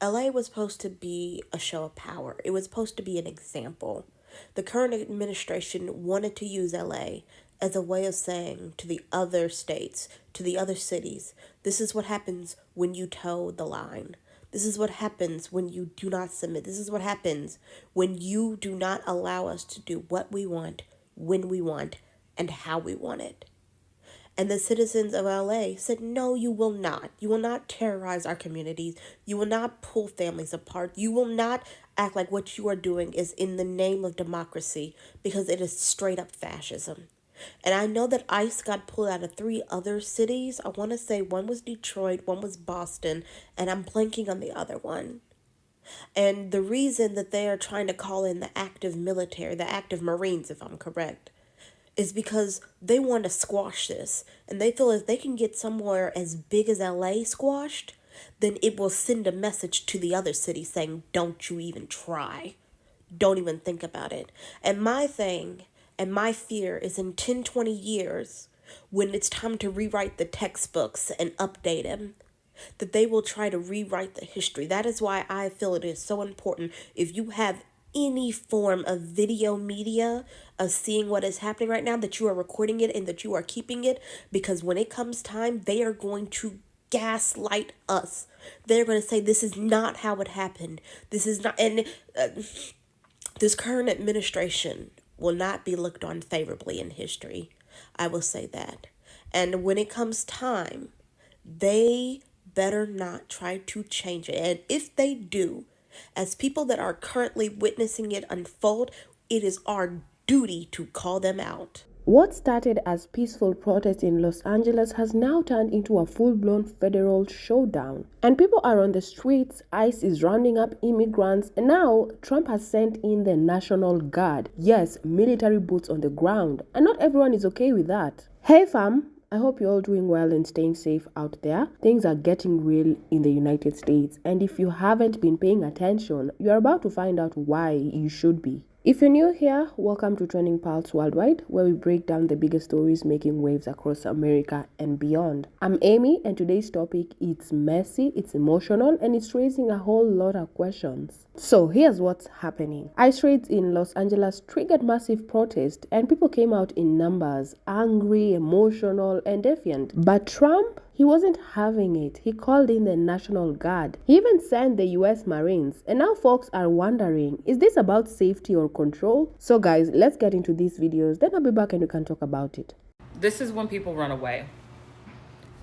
LA was supposed to be a show of power. It was supposed to be an example. The current administration wanted to use LA as a way of saying to the other states, to the other cities, this is what happens when you toe the line. This is what happens when you do not submit. This is what happens when you do not allow us to do what we want, when we want, and how we want it. And the citizens of LA said, no, you will not. You will not terrorize our communities. You will not pull families apart. You will not act like what you are doing is in the name of democracy, because it is straight up fascism. And I know that ICE got pulled out of 3 other cities. I want to say one was Detroit, one was Boston, and I'm blanking on the other one. And the reason that they are trying to call in the active military, the active Marines, if I'm correct, is because they want to squash this. And they feel if they can get somewhere as big as LA squashed, then it will send a message to the other cities saying, don't you even try. Don't even think about it. And my thing and my fear is in 10, 20 years, when it's time to rewrite the textbooks and update them, that they will try to rewrite the history. That is why I feel it is so important. If you have any form of video media of seeing what is happening right now, that you are recording it and that you are keeping it, because when it comes time, they are going to gaslight us. They're going to say, this is not how it happened. This is not, and this current administration will not be looked on favorably in history. I will say that. And when it comes time, they better not try to change it. And if they do, as people that are currently witnessing it unfold, it is our duty to call them out. What started as peaceful protest in Los Angeles has now turned into a full-blown federal showdown. And people are on the streets, ICE is rounding up immigrants, and now Trump has sent in the National Guard. Yes, military boots on the ground. And not everyone is okay with that. Hey fam, I hope you're all doing well and staying safe out there. Things are getting real in the United States, and if you haven't been paying attention, you're about to find out why you should be. If you're new here, welcome to Trending Pulse Worldwide, where we break down the biggest stories making waves across America and beyond. I'm Amy, and today's topic, it's messy, it's emotional, and it's raising a whole lot of questions. So here's what's happening. ICE raids in Los Angeles triggered massive protest, and people came out in numbers, angry, emotional, and defiant. But Trump, he wasn't having it. He called in the National Guard. He even sent the US Marines. And now folks are wondering, is this about safety or control? So guys, let's get into these videos. Then I'll be back and we can talk about it. This is when people run away.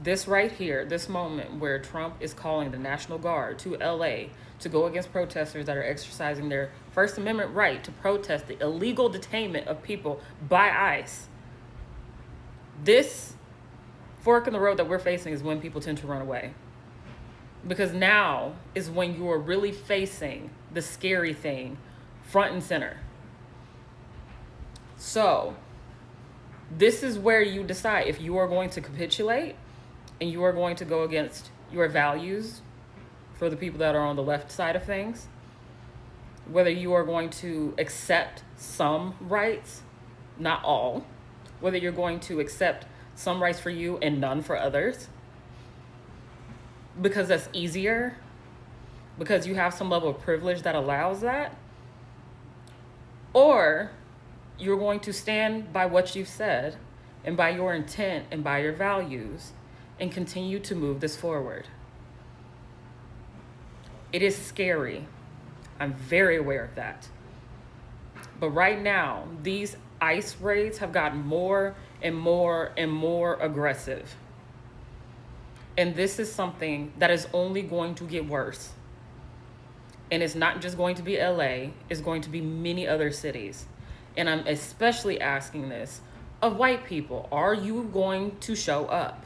This right here, this moment where Trump is calling the National Guard to LA to go against protesters that are exercising their First Amendment right to protest the illegal detainment of people by ICE. This fork in the road that we're facing is when people tend to run away. Because now is when you are really facing the scary thing front and center. So this is where you decide if you are going to capitulate and you are going to go against your values for the people that are on the left side of things, whether you are going to accept some rights, not all, whether you're going to accept some rights for you and none for others, because that's easier, because you have some level of privilege that allows that, or you're going to stand by what you've said and by your intent and by your values and continue to move this forward. It is scary. I'm very aware of that. But right now, these ICE raids have gotten more and more and more aggressive. And this is something that is only going to get worse. And it's not just going to be LA, it's going to be many other cities. And I'm especially asking this of white people. Are you going to show up?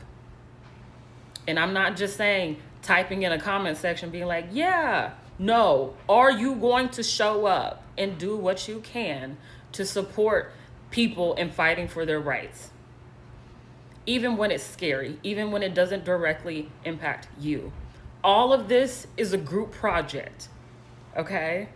And I'm not just saying, typing in a comment section, being like, yeah, no. Are you going to show up and do what you can to support people in fighting for their rights? Even when it's scary, even when it doesn't directly impact you. All of this is a group project, okay?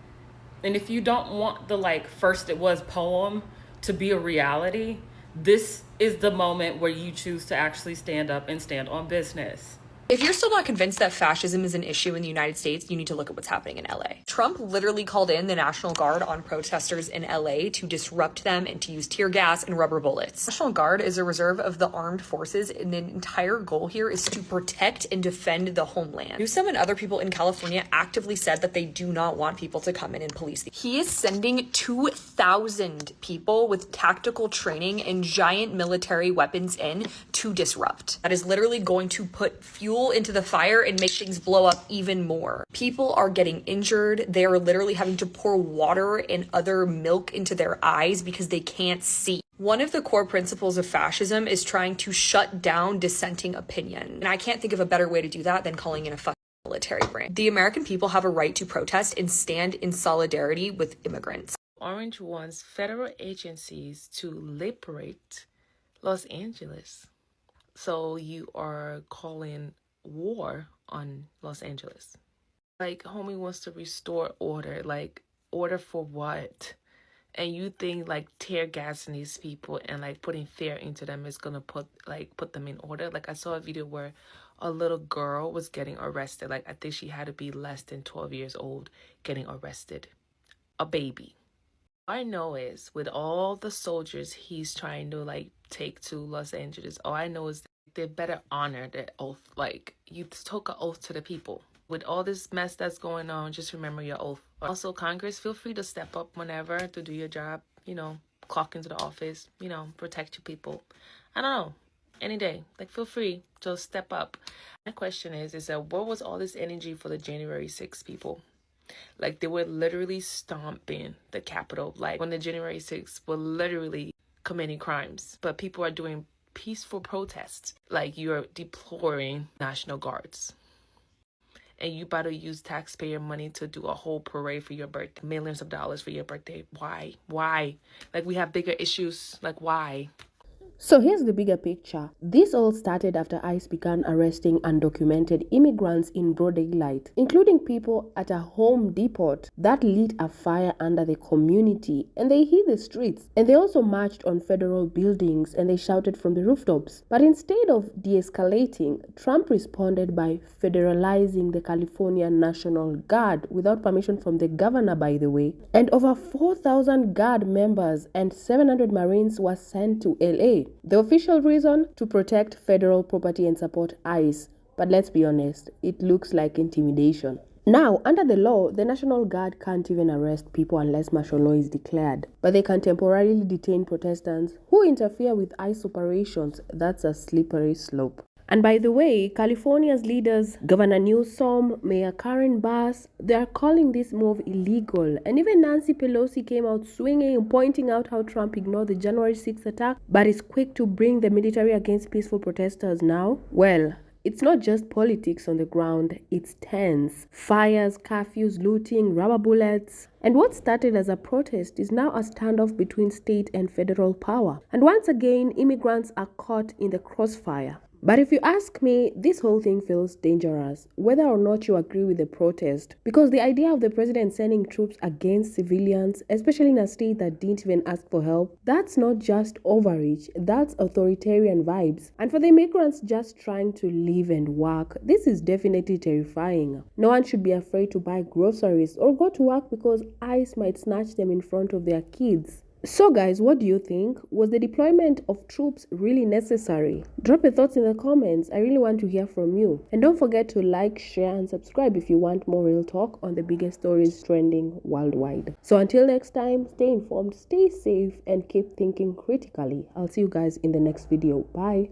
And if you don't want the first it was poem to be a reality, this is the moment where you choose to actually stand up and stand on business. If you're still not convinced that fascism is an issue in the United States, you need to look at what's happening in LA. Trump literally called in the National Guard on protesters in LA to disrupt them and to use tear gas and rubber bullets. The National Guard is a reserve of the armed forces, and the entire goal here is to protect and defend the homeland. Newsom and other people in California actively said that they do not want people to come in and police. He is sending 2,000 people with tactical training and giant military weapons in to disrupt. That is literally going to put fuel into the fire and make things blow up even more. People are getting injured. They are literally having to pour water and other milk into their eyes because they can't see. One of the core principles of fascism is trying to shut down dissenting opinion. And I can't think of a better way to do that than calling in a fucking military branch. The American people have a right to protest and stand in solidarity with immigrants. Orange wants federal agencies to liberate Los Angeles. So you are calling war on Los Angeles. Like, homie wants to restore order. Like, order for what? And you think like tear gassing these people and like putting fear into them is gonna put them in order? Like, I saw a video where a little girl was getting arrested. Like, I think she had to be less than 12 years old getting arrested. A baby. All I know is with all the soldiers he's trying to like take to Los Angeles, all I know is they better honor their oath. Like, you took an oath to the people. With all this mess that's going on, just remember your oath. Also, Congress, feel free to step up whenever to do your job. You know, clock into the office, you know, protect your people. I don't know, any day. Like, feel free to step up. My question is that what was all this energy for the January 6th people? Like, they were literally stomping the Capitol. Like, when the January 6th were literally committing crimes. But people are doing peaceful protests. Like, you're deploring National Guards. And you about to use taxpayer money to do a whole parade for your birthday. Millions of dollars for your birthday. Why? Why? Like, we have bigger issues. Like, why? So here's the bigger picture. This all started after ICE began arresting undocumented immigrants in broad daylight, including people at a Home Depot that lit a fire under the community, and they hit the streets. And they also marched on federal buildings and they shouted from the rooftops. But instead of de-escalating, Trump responded by federalizing the California National Guard without permission from the governor, by the way. And over 4,000 Guard members and 700 Marines were sent to LA. The official reason? To protect federal property and support ICE. But let's be honest, it looks like intimidation. Now, under the law, the National Guard can't even arrest people unless martial law is declared. But they can temporarily detain protestants who interfere with ICE operations. That's a slippery slope. And by the way, California's leaders, Governor Newsom, Mayor Karen Bass, they are calling this move illegal. And even Nancy Pelosi came out swinging and pointing out how Trump ignored the January 6th attack, but is quick to bring the military against peaceful protesters now. Well, it's not just politics on the ground, it's tense. Fires, curfews, looting, rubber bullets. And what started as a protest is now a standoff between state and federal power. And once again, immigrants are caught in the crossfire. But if you ask me, this whole thing feels dangerous, whether or not you agree with the protest, because the idea of the president sending troops against civilians, especially in a state that didn't even ask for help, that's not just overreach, that's authoritarian vibes. And for the immigrants just trying to live and work, this is definitely terrifying. No one should be afraid to buy groceries or go to work because ICE might snatch them in front of their kids. So guys, what do you think? Was the deployment of troops really necessary? Drop your thoughts in the comments. I really want to hear from you. And don't forget to like, share, and subscribe if you want more real talk on the biggest stories trending worldwide. So until next time, stay informed, stay safe, and keep thinking critically. I'll see you guys in the next video. Bye.